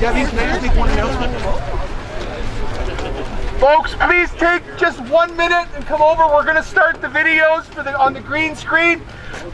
Debbie, can I just make one announcement? Folks, please take just 1 minute and come over. We're going to start the videos on the green screen.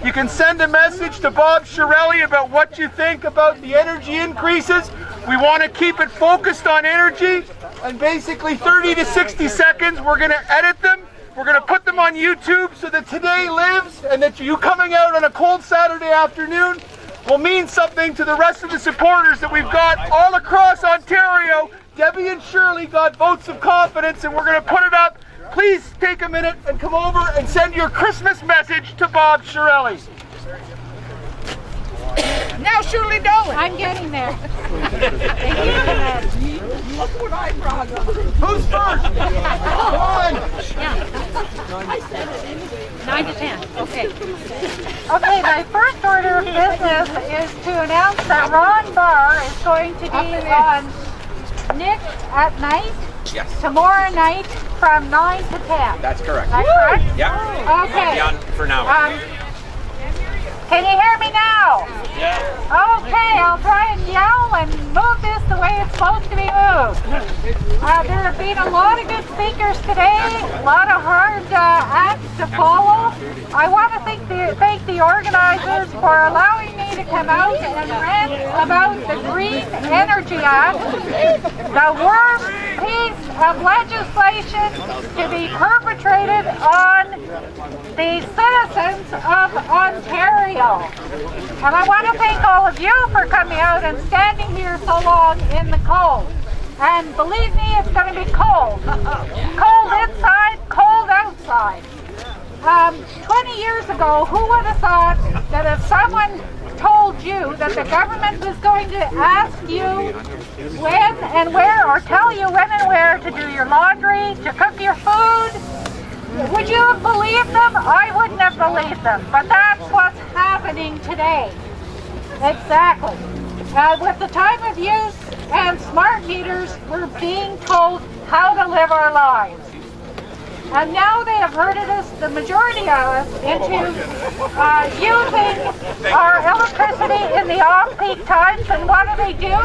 You can send a message to Bob Chairelli about what you think about the energy increases. We want to keep it focused on energy, and basically 30 to 60 seconds, we're going to edit them. We're going to put them on YouTube so that today lives, and that you coming out on a cold Saturday afternoon will mean something to the rest of the supporters that we've got all across Ontario. Debbie and Shirley got votes of confidence, and we're going to put it up. Please take a minute and come over and send your Christmas message to Bob Chairelli. Now ShirleyDolan. I'm getting there. Look what I brought up. Who's first? Come on. Yeah. 9 to 10. Okay. Okay, my first order of business is to announce that Ron Barr is going to be on Nick at night. Yes. Tomorrow night from 9 to 10. That's correct. That's correct? Yeah. Okay. Be on for now. Can you hear me now? Yeah. Okay, I'll try and yell and move this the way it's supposed to be moved. There have been a lot of good speakers today, a lot of hard acts to follow. I want to thank the organizers for allowing me to come out and rant about the Green Energy Act, the worst piece of legislation to be perpetrated on the citizens of Ontario. And I want to thank all of you for coming out and standing here so long in the cold. And believe me, it's going to be cold. Cold inside, cold outside. 20 years ago, who would have thought that if someone told you that the government was going to ask you when and where, or tell you when and where to do your laundry, to cook your food, would you have believed them? I wouldn't have believed them, but that's what's happening today. Exactly. With the time of use and smart meters, we're being told how to live our lives. And now they have herded us, the majority of us, into using our electricity in the off-peak times. And what do?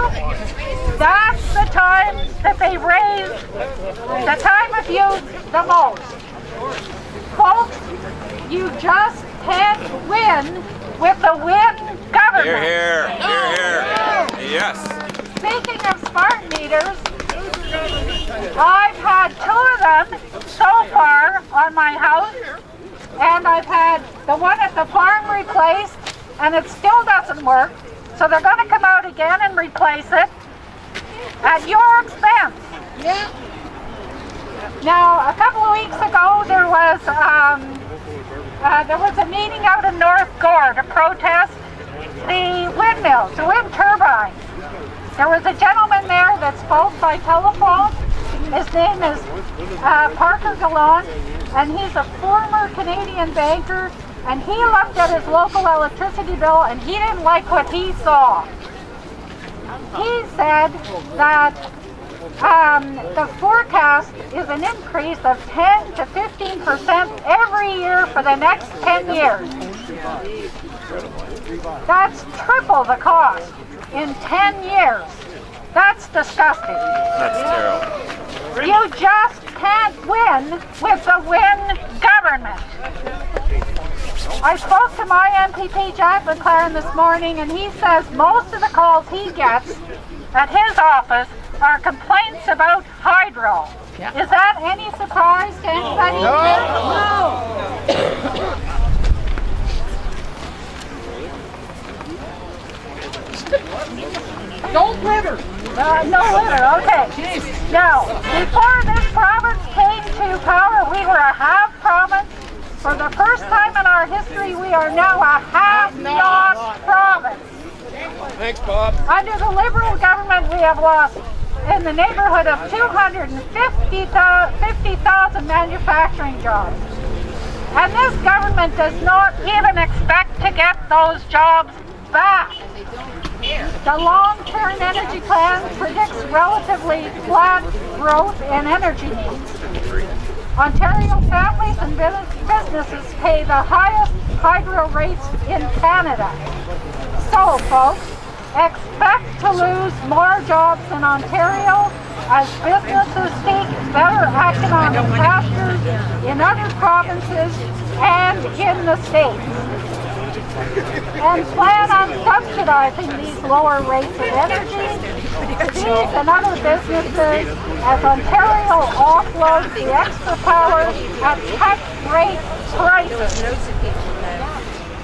That's the time that they raise the time of use the most. Folks, you just can't win with the win government. Hear, hear. Hear, hear. Yes. Speaking of smart meters, I've had 2 of them so far on my house, and I've had the one at the farm replaced, and it still doesn't work. So they're going to come out again and replace it at your expense. Yeah. Now, a couple of weeks ago, there was a meeting out in North Gore to protest the windmills, the wind turbines. There was a gentleman there that spoke by telephone. His name is Parker Gallant, and he's a former Canadian banker, and he looked at his local electricity bill and he didn't like what he saw. He said that the forecast is an increase of 10 to 15% every year for the next 10 years. That's triple the cost in 10 years. That's disgusting. That's terrible. You just can't win with the win government. I spoke to my MPP, Jack McLaren, this morning, and he says most of the calls he gets at his office are complaints about hydro. Yeah. Is that any surprise to anybody? No litter. No litter, okay. Now, before this province came to power, we were a half province. For the first time in our history, we are now a half-not province. Thanks, Bob. Under the Liberal government, we have lost in the neighborhood of 250,000 manufacturing jobs. And this government does not even expect to get those jobs back. The long-term energy plan predicts relatively flat growth in energy needs. Ontario families and businesses pay the highest hydro rates in Canada. So, folks, expect to lose more jobs in Ontario as businesses seek better economic pastures in other provinces and in the States, and plan on subsidizing these lower rates of energy to these and other businesses as Ontario offloads the extra power at cut-rate prices.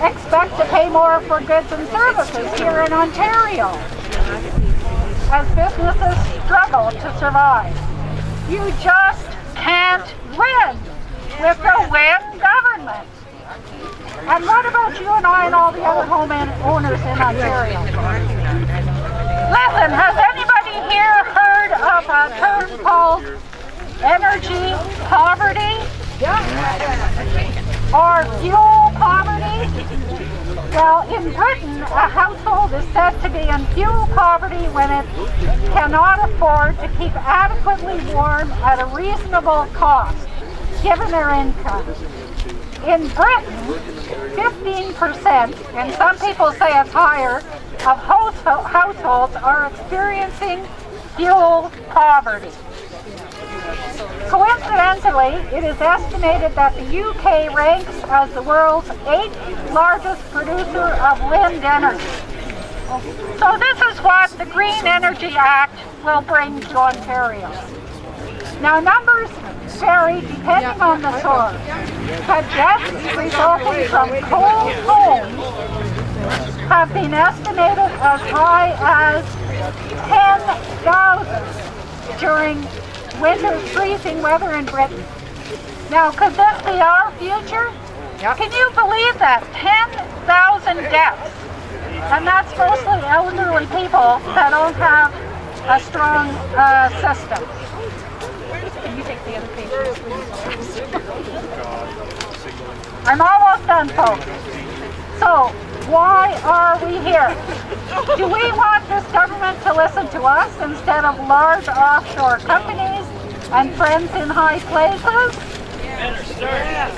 Expect to pay more for goods and services here in Ontario as businesses struggle to survive. You just can't win with the win government. And what about you and I and all the other homeowners in Ontario? Listen, has anybody here heard of a term called energy poverty? Or fuel poverty? Well, in Britain, a household is said to be in fuel poverty when it cannot afford to keep adequately warm at a reasonable cost, given their income. In Britain, 15%, and some people say it's higher, of households are experiencing fuel poverty. Coincidentally, it is estimated that the UK ranks as the world's 8th largest producer of wind energy. So this is what the Green Energy Act will bring to Ontario. Now numbers vary depending on the source, but deaths resulting from cold homes have been estimated as high as 10,000 during winter's freezing weather in Britain. Now, could this be our future? Can you believe that? 10,000 deaths. And that's mostly elderly people that don't have a strong system. Can you take the other page? I'm almost done, folks. So, why are we here? Do we want this government to listen to us instead of large offshore companies and friends in high places? Yes.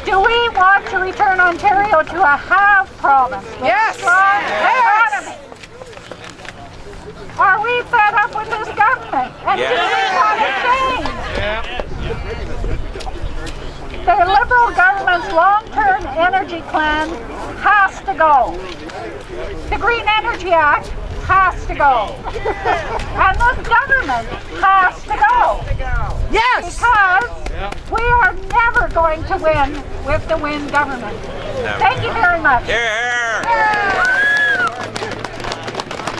Do we want to return Ontario to a have province with a strong economy? Are we fed up with this government? And do we want to change? The Liberal government's long-term energy plan has to go. The Green Energy Act has to go. And this government has to go. Yes! Because we are never going to win with the Win government. Thank you very much.